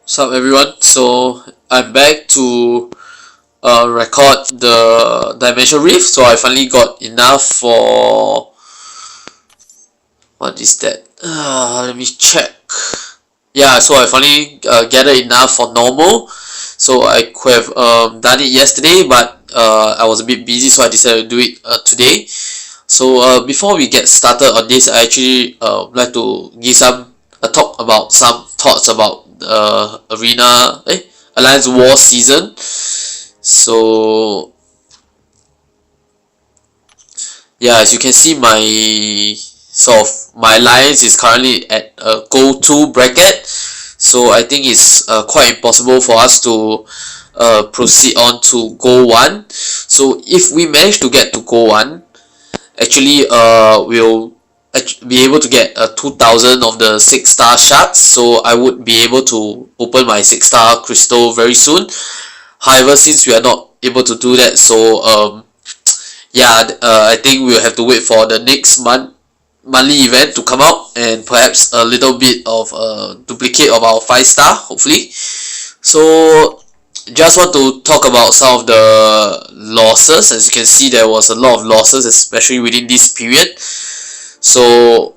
What's up everyone? So I'm back to record the Dimension Rift. So I finally got enough for... What is that? Let me check. Yeah, so I finally gathered enough for normal. So I could have done it yesterday, but I was a bit busy, so I decided to do it today. So before we get started on this, I actually like to give talk about some thoughts about Alliance War season. So yeah, as you can see, my alliance is currently at a Gold 2 bracket. So I think it's quite impossible for us to proceed on to Gold 1. So if we manage to get to Gold 1, actually we'll be able to get 2000 of the 6-star shards, so I would be able to open my 6-star crystal very soon. However, since we are not able to do that, so I think we'll have to wait for the next monthly event to come out, and perhaps a little bit of a duplicate of our 5-star, hopefully. So just want to talk about some of the losses. As you can see, there was a lot of losses, especially within this period. So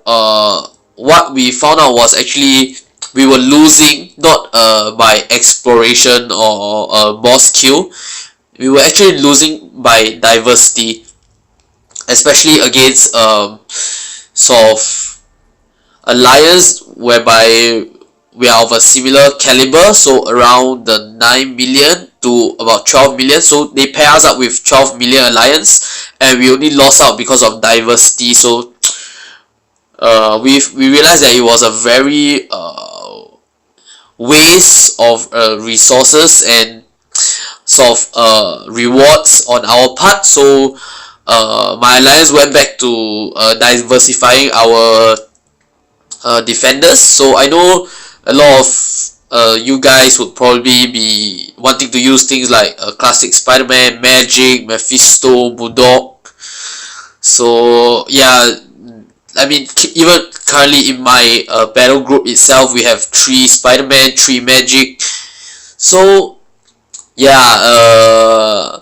what we found out was actually we were losing not by exploration or boss kill. We were actually losing by diversity, especially against sort of alliance whereby we are of a similar caliber, so around the 9 million to about 12 million. So they pair us up with 12 million alliance, and we only lost out because of diversity. So we realized that it was a very waste of resources and sort of rewards on our part. So my alliance went back to diversifying our defenders. So I know a lot of you guys would probably be wanting to use things like classic Spider-Man, Magic, Mephisto, Budok. So yeah, I mean, even currently in my battle group itself, we have 3 Spider-Man, 3 Magic. So yeah,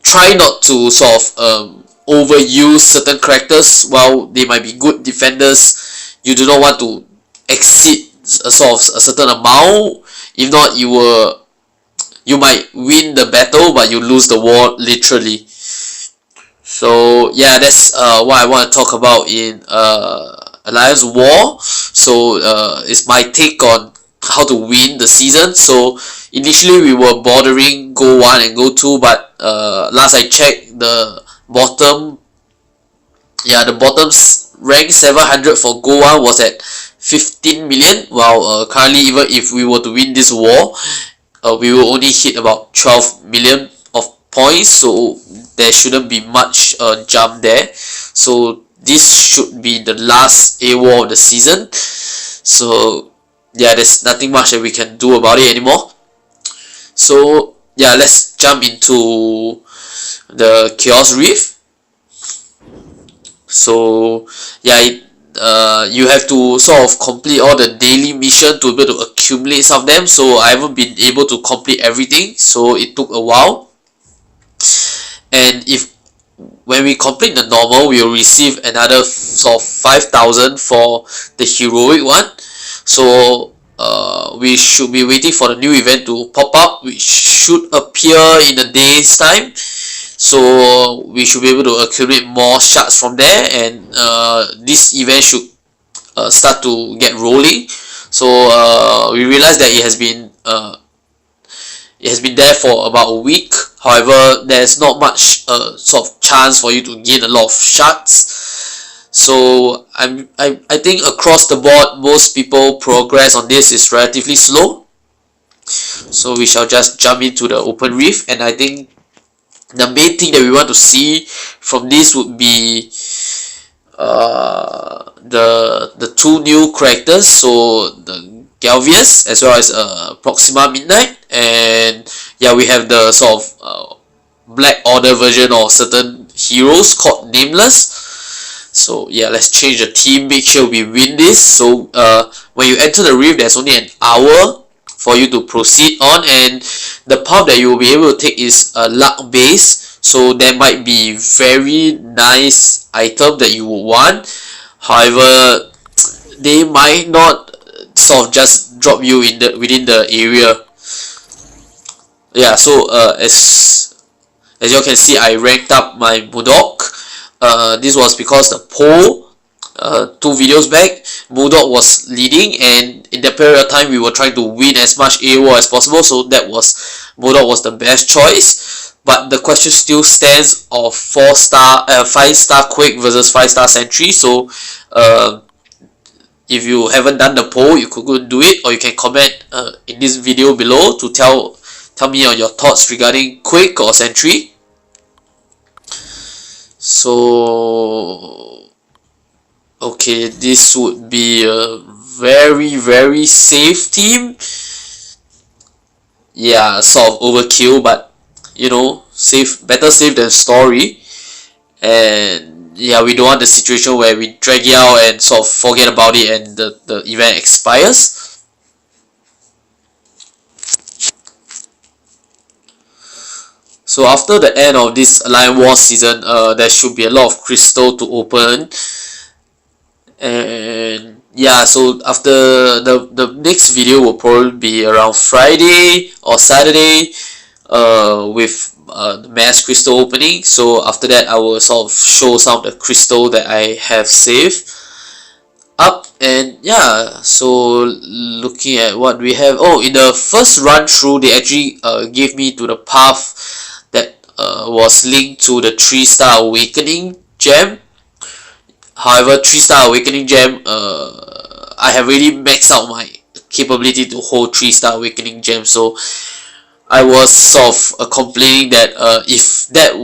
try not to sort of overuse certain characters. While they might be good defenders, you do not want to exceed a certain amount. If not, you might win the battle, but you lose the war literally. So yeah, that's what I want to talk about in Alliance War. So it's my take on how to win the season. So initially we were bordering Gold 1 and Gold 2, but last I checked, the bottom's rank 700 for Gold 1 was at 15 million, while currently, even if we were to win this war, we will only hit about 12 million of points. So there shouldn't be much jump there. So this should be the last A war of the season. So yeah, there's nothing much that we can do about it anymore. So yeah, let's jump into the Chaos Rift. So yeah, you have to sort of complete all the daily mission to be able to accumulate some of them. So I haven't been able to complete everything, so it took a while. And when we complete the normal, we will receive another sort of 5,000 for the heroic one. So we should be waiting for the new event to pop up, which should appear in a day's time. So we should be able to accumulate more shards from there, and this event should start to get rolling. So we realized that it has been there for about a week. However, there's not much sort of chance for you to gain a lot of shards. So I think across the board, most people progress on this is relatively slow. So we shall just jump into the open rift, and I think the main thing that we want to see from this would be the 2 new characters. So the Galvius as well as Proxima Midnight, and yeah, we have the sort of Black Order version of certain heroes called Nameless. So yeah, let's change the team, make sure we win this. So when you enter the rift, there's only an hour for you to proceed on, and the path that you will be able to take is a luck base. So there might be very nice item that you would want. However, they might not sort of just drop you in the within the area. Yeah, so as you can see, I ranked up my Bulldog. This was because the poll 2 videos back, Bulldog was leading, and in that period of time we were trying to win as much AO as possible, so that was Bulldog was the best choice. But the question still stands of 5-star Quake versus 5-star Sentry. So if you haven't done the poll, you could go do it, or you can comment in this video below to tell me your thoughts regarding Quake or Sentry. So okay, this would be a very safe team. Yeah, sort of overkill, but you know, better safe than sorry. And yeah, we don't want the situation where we drag it out and sort of forget about it and the event expires. So after the end of this Alliance War season, there should be a lot of crystal to open. And yeah, so after the next video will probably be around Friday or Saturday with the mass crystal opening. So after that, I will sort of show some of the crystal that I have saved up. And yeah, so looking at what we have, oh, in the first run through, they actually gave me to the path that was linked to the 3-star awakening gem. However, 3-star awakening gem, I have already maxed out my capability to hold 3-star awakening gem, so I was sort of complaining that if that,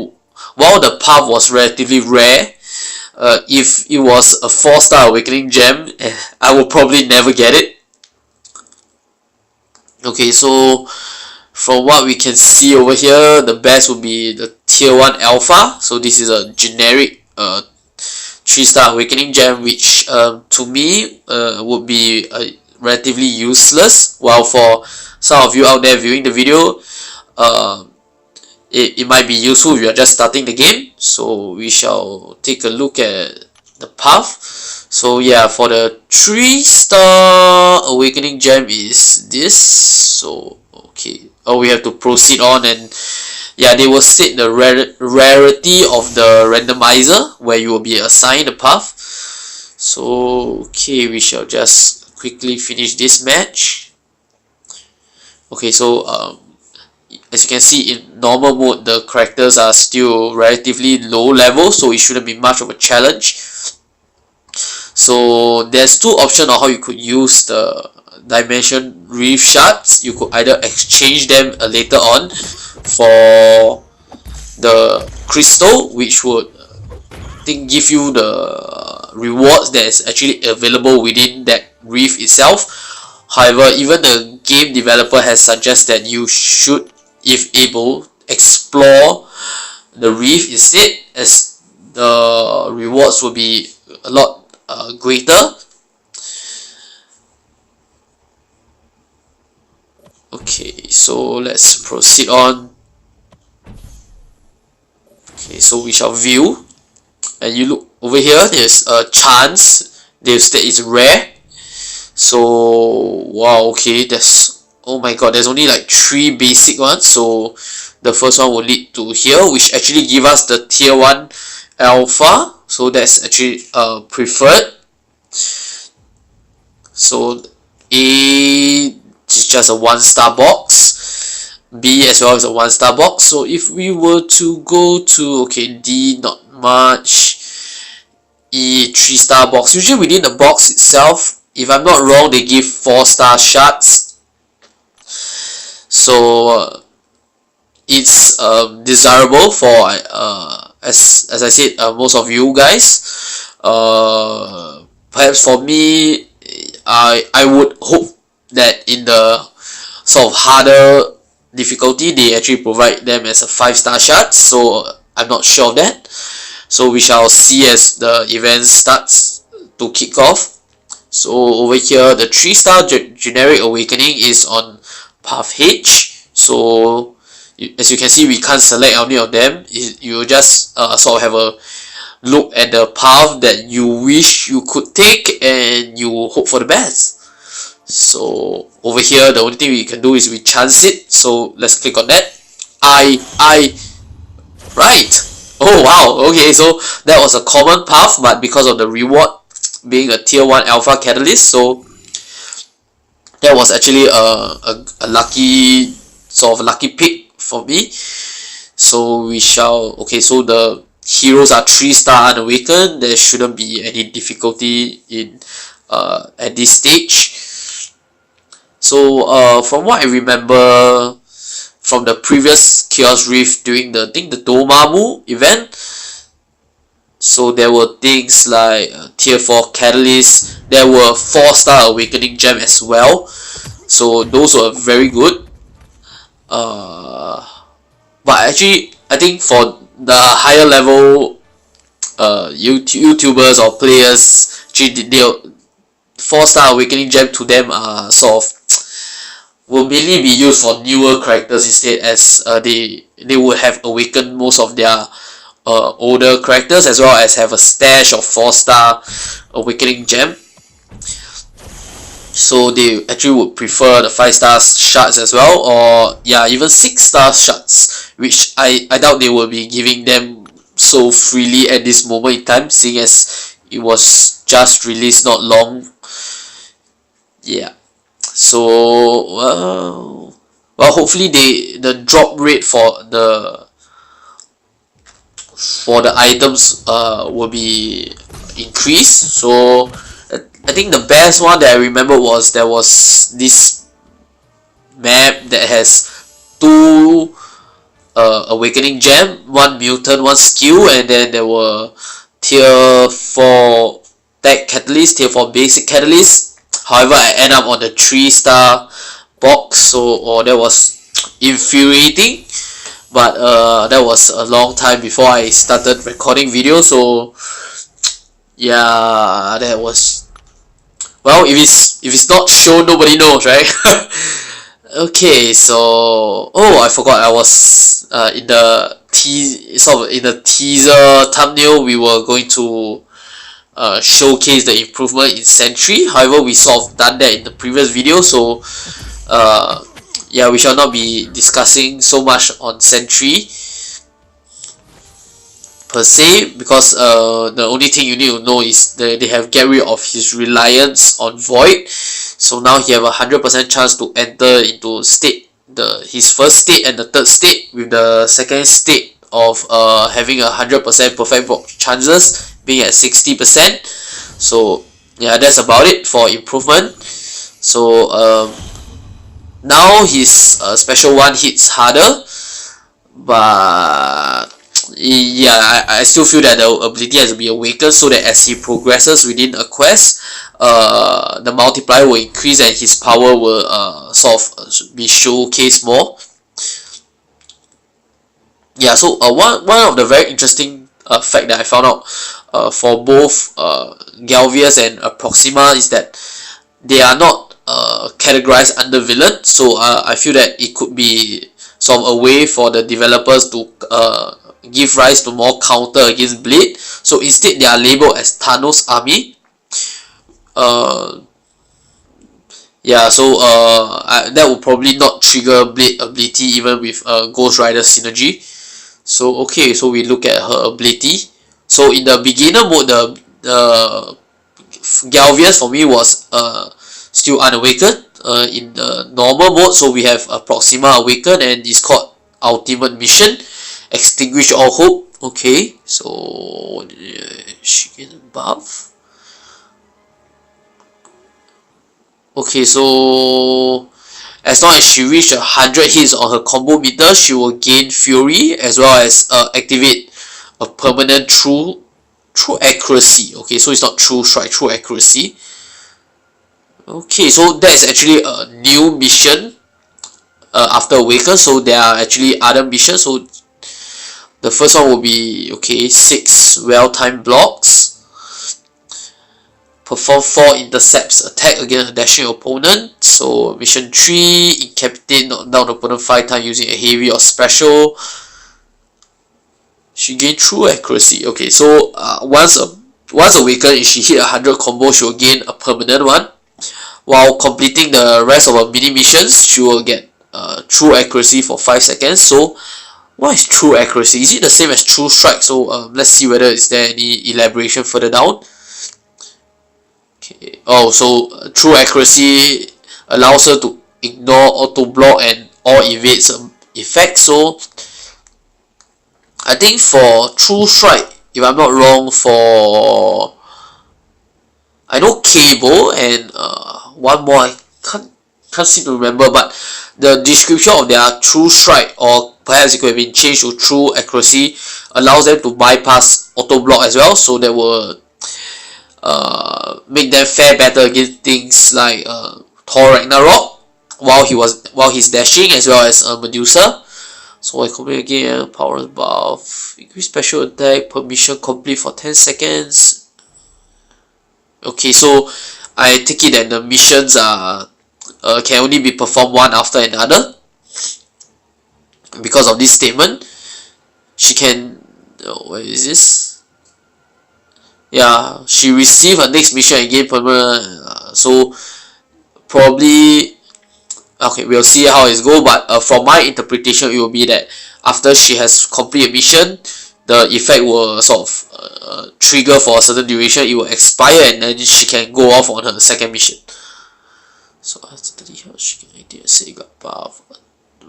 while the path was relatively rare, if it was a 4-star awakening gem, I will probably never get it. Okay, so from what we can see over here, the best would be the tier 1 alpha. So this is a generic 3-star awakening gem, which to me would be relatively useless, while for some of you out there viewing the video, it might be useful if you are just starting the game. So we shall take a look at the path. So yeah, for the 3-star awakening gem is this. So okay, we have to proceed on, and yeah, they will state the rarity of the randomizer where you will be assigned a path. So okay, we shall just quickly finish this match. Okay, so as you can see, in normal mode, the characters are still relatively low level, so it shouldn't be much of a challenge. So there's 2 options on how you could use the dimension reef shards. You could either exchange them later on for the crystal, which would give you the rewards that is actually available within that reef itself. However, even the game developer has suggested that you should, if able, explore the reef instead, as the rewards will be a lot greater. Okay, so let's proceed on. Okay, so we shall view, and you look over here, there's a chance, they'll state it's rare. So wow, okay, oh my god, there's only like 3 basic ones. So the first one will lead to here, which actually give us the tier 1 alpha. So that's actually preferred. So A is just a 1-star box, B as well as a 1-star box. So if we were to go to, okay, D, not much, E, 3-star box. Usually within the box itself, if I'm not wrong, they give 4-star shards. So it's desirable for as I said, most of you guys. Perhaps for me, I would hope that in the sort of harder difficulty, they actually provide them as a 5-star shard. So I'm not sure of that. So we shall see as the event starts to kick off. So over here, the 3-star generic awakening is on path H. So as you can see, we can't select any of them. You just sort of have a look at the path that you wish you could take, and you hope for the best. So over here, the only thing we can do is we chance it. So let's click on that. Right. Oh wow. Okay, so that was a common path, but because of the reward being a tier 1 alpha catalyst, so that was actually a lucky sort of lucky pick for me. So we shall, okay, so the heroes are 3-star unawakened. There shouldn't be any difficulty in at this stage. So from what I remember from the previous Chaos Rift during the Dormammu event, so there were things like tier 4 catalyst, there were 4-star awakening gem as well, so those were very good. But actually I think for the higher level YouTubers or players, actually they 4-star awakening gem to them are sort of will mainly be used for newer characters instead, as they would have awakened most of their older characters, as well as have a stash of 4-star awakening gem. So they actually would prefer the 5-star shards as well, or yeah, even 6-star shards, which I doubt they will be giving them so freely at this moment in time, seeing as it was just released not long. Yeah. So well, hopefully the drop rate for the items will be increased. So I think the best one that I remember was there was this map that has 2 awakening gem, 1 mutant, 1 skill, and then there were tier 4 tech catalyst, tier 4 basic catalyst. However, I end up on the 3-star box, so that was infuriating. But that was a long time before I started recording videos, so yeah, that was, well, if it's not shown, nobody knows, right? Okay, so I forgot I was in the teaser thumbnail we were going to showcase the improvement in Sentry. However, we sort of done that in the previous video, so yeah, we shall not be discussing so much on Sentry per se, because the only thing you need to know is that they have get rid of his reliance on Void. So now he have a 100% chance to enter into his first state and the third state, with the second state of having 100% perfect block chances being at 60%. So yeah, that's about it for improvement. So now his special one hits harder, but yeah, I still feel that the ability has to be awakened, so that as he progresses within a quest, the multiplier will increase and his power will sort of be showcased more. Yeah, so one of the very interesting fact that I found out for both Galvius and Proxima is that they are not categorized under villain. So I feel that it could be sort of a way for the developers to give rise to more counter against Blade. So instead they are labeled as Thanos Army. Yeah, so that will probably not trigger Blade ability even with Ghost Rider synergy. So okay, so we look at her ability. So in the beginner mode, the Galvius for me was still unawakened. In the normal mode, so we have Proxima awakened, and it's called Ultimate Mission, Extinguish All Hope. Okay, so she gets a buff. Okay, so as long as she reaches 100 hits on her combo meter, she will gain Fury, as well as activate a permanent True Accuracy. Okay, so it's not True Strike, True Accuracy. Okay, so that is actually a new mission after Awaken. So there are actually other missions. So The first one will be, okay, 6 well-timed blocks. Perform 4 intercepts attack against a dashing opponent. So mission 3, incapitate, knock down opponent 5 times using a heavy or special. She gained true accuracy. Okay, so once awakened, if she hit 100 combo, she will gain a permanent one. While completing the rest of her mini missions, she will get true accuracy for 5 seconds. So what is true accuracy? Is it the same as true strike? So let's see whether is there any elaboration further down. Okay. Oh, so true accuracy allows her to ignore auto block and or evades effects. So I think for true strike, if I'm not wrong, for I know cable and one more, I can't seem to remember, but the description of their true strike, or perhaps it could have been changed to true accuracy, allows them to bypass auto block as well, so that will make them fare better against things like Thor Ragnarok while he's dashing, as well as Medusa. So I complete again, power buff, increase special attack, permission complete for 10 seconds. Okay, so I take it that the missions are can only be performed one after another. Because of this statement, she can, where is this? Yeah, she received her next mission and gain permanent. So probably, okay, we'll see how it goes. But from my interpretation, it will be that after she has completed a mission, the effect will sort of trigger for a certain duration. It will expire, and then she can go off on her second mission. So after 30 health, she can ideally say got buff.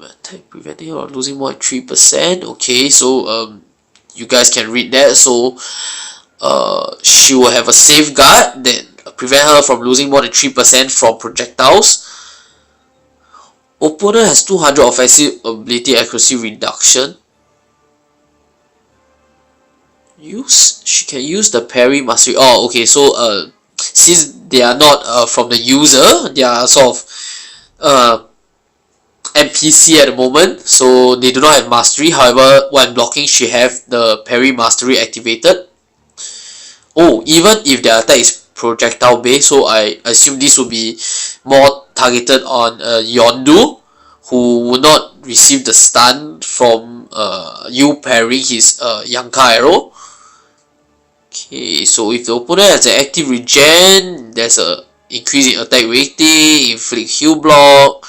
Attack preventing her from losing more than 3%. Okay, so you guys can read that. So she will have a safeguard that prevent her from losing more than 3% from projectiles. Opponent has 200 offensive ability accuracy reduction. She can use the parry mastery. Oh, okay, so since they are not from the user, they are sort of NPC at the moment, so they do not have mastery. However, when blocking, she have the parry mastery activated. Oh, even if their attack is projectile based, so I assume this will be more targeted on Yondu, who would not receive the stun from you parrying his Yanka arrow. Okay, so if the opponent has an active regen, there's a increase in attack rating, inflict heal block,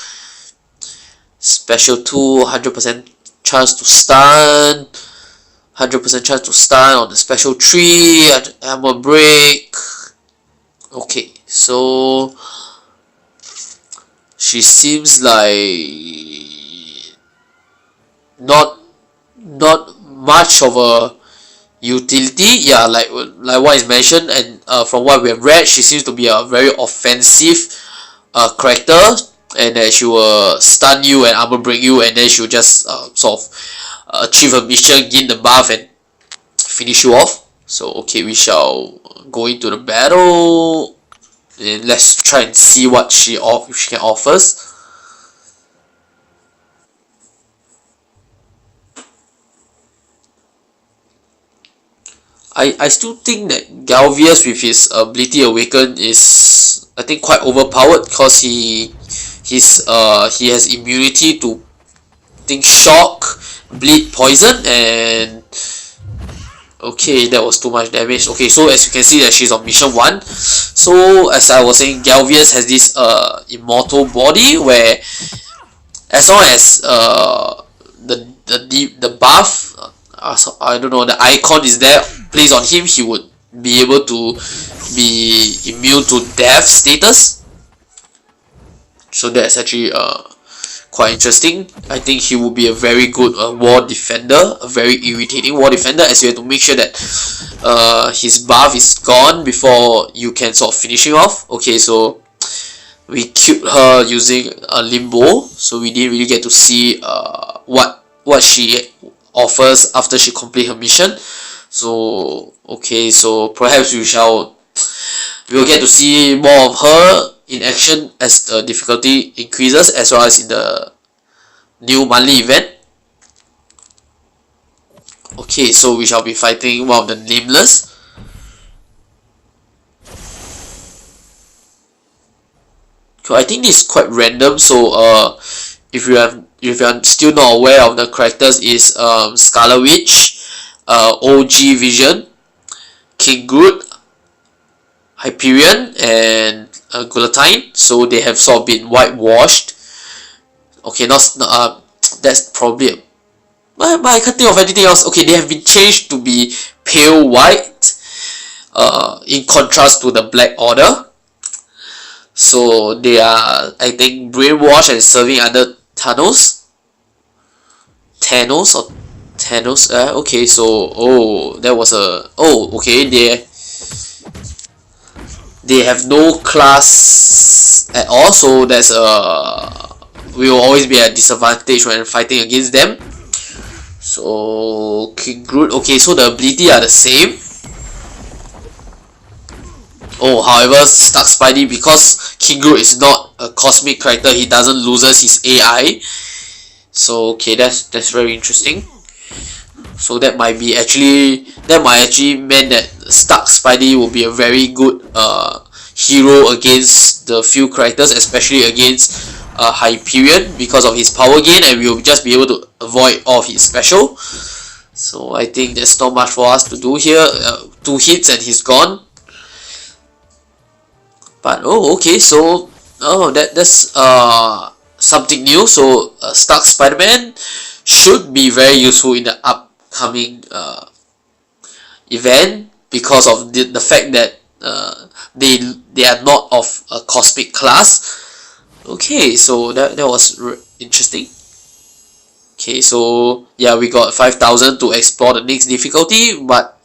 special 2, 100% chance to stun, 100% chance to stun on the special 3, armor break. Okay, so she seems like not much of a utility. Yeah, like what is mentioned, and from what we have read, she seems to be a very offensive character, and that she will stun you and armor break you, and then she will just sort of achieve a mission, gain the buff, and finish you off. So okay, we shall go into the battle, and let's try and see what she can offers. I still think that Galvius with his ability awaken is, I think, quite overpowered, because he has immunity to, I think, shock, bleed, poison, and okay, that was too much damage. Okay, so as you can see that she's on mission 1. So as I was saying, Galvius has this immortal body where as long as the buff, I don't know, the icon is there placed on him, he would be able to be immune to death status. So that's actually quite interesting. I think he will be a very good war defender, a very irritating war defender, as you have to make sure that his buff is gone before you can sort of finish him off. Okay, so we killed her using a limbo, so we didn't really get to see what she offers after she complete her mission. So okay, so perhaps we will get to see more of her in action as the difficulty increases, as well as in the new monthly event. Okay, so we shall be fighting one of the Nameless. So I think this is quite random, so if you are still not aware of the characters, is Scarlet Witch, OG Vision, King Groot, Hyperion, and Guillotine. So they have sort of been whitewashed. Okay, that's probably a, but I can't think of anything else. Okay, they have been changed to be pale white, in contrast to the Black Order. So they are, I think, brainwashed and serving under Thanos. Okay, so that was a okay, they have no class at all, so that's we will always be at disadvantage when fighting against them. So King Groot, okay, so the ability are the same. However, Stark Spidey, because King Groot is not a cosmic character, he doesn't loses his AI. So okay, that's very interesting. So that might actually mean that Stark Spidey will be a very good hero against the few characters, especially against Hyperion, because of his power gain, and we'll just be able to avoid all of his special. So I think there's not much for us to do here. 2 hits and he's gone. But okay, so that's something new. So Stark Spider-Man should be very useful in the upcoming event, because of the fact that they are not of a cosmic class. Okay, so that was interesting. Okay, so yeah, we got 5,000 to explore the next difficulty, but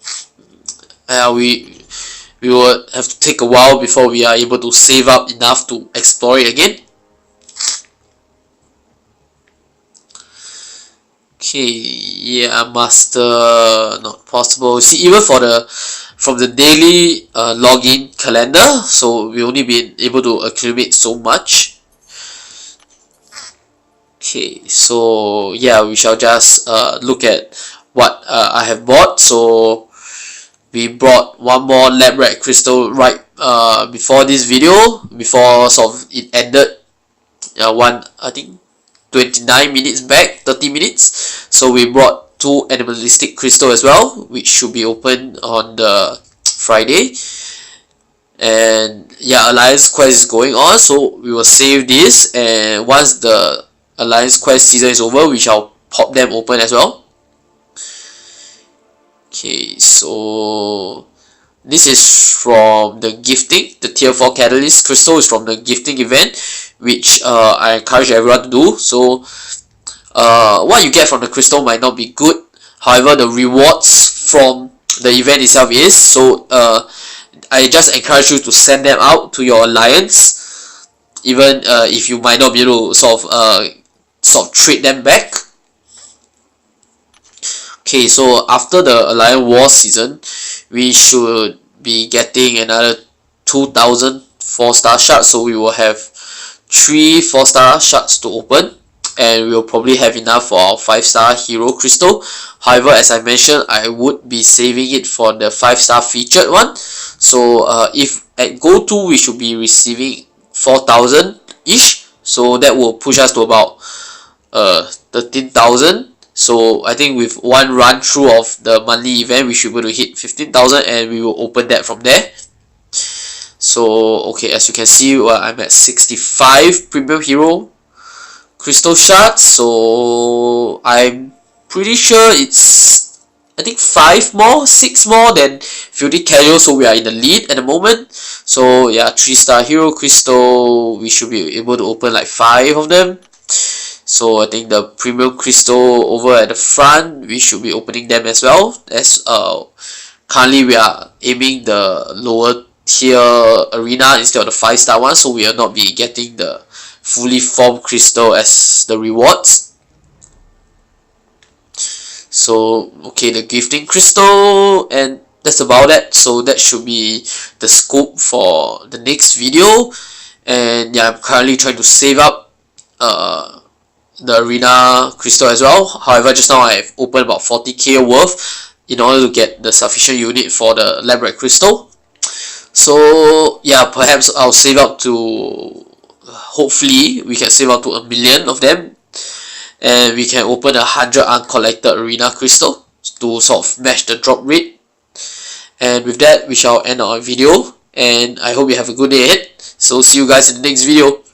we will have to take a while before we are able to save up enough to explore it again. Okay, yeah, master, not possible. See, even from the daily login calendar, so we only been able to accumulate so much. Okay, so yeah, we shall just look at what I have bought. So we brought one more lab rat crystal right before this video, before sort of it ended. I think 29 minutes back, 30 minutes. So we brought 2 animalistic crystal as well, which should be open on the Friday. And yeah, Alliance quest is going on, so we will save this, and once the Alliance quest season is over, we shall pop them open as well. Okay, so this is from the gifting. The tier 4 catalyst crystal is from the gifting event, which I encourage everyone to do. So what you get from the crystal might not be good, however the rewards from the event itself is. So I just encourage you to send them out to your alliance, even if you might not be able to sort of trade them back. Okay, so after the Alliance War season, we should be getting another 2,000 4-star shards, so we will have 3 4-star shards to open, and we'll probably have enough for our 5-star hero crystal. However, as I mentioned, I would be saving it for the 5-star featured one. So if at Go 2 we should be receiving 4,000 ish, so that will push us to about 13,000. So I think with one run through of the monthly event, we should be able to hit 15,000, and we will open that from there. So okay, as you can see, I'm at 65 premium hero crystal shards. So I'm pretty sure it's, I think 6 more than Filthy Casual, so we are in the lead at the moment. So yeah, 3-star hero crystal, we should be able to open like 5 of them. So I think the premium crystal over at the front, we should be opening them as well, as currently we are aiming the lower tier arena instead of the 5-star one, so we will not be getting the fully formed crystal as the rewards. So okay, the gifting crystal, and that's about it. So that should be the scope for the next video. And yeah, I'm currently trying to save up the arena crystal as well. However, just now I've opened about 40k worth in order to get the sufficient unit for the lab rat crystal. So yeah, perhaps I'll save up to, hopefully we can save up to 1 million of them, and we can open 100 uncollected arena crystal to sort of match the drop rate. And with that, we shall end our video, and I hope you have a good day ahead. So see you guys in the next video.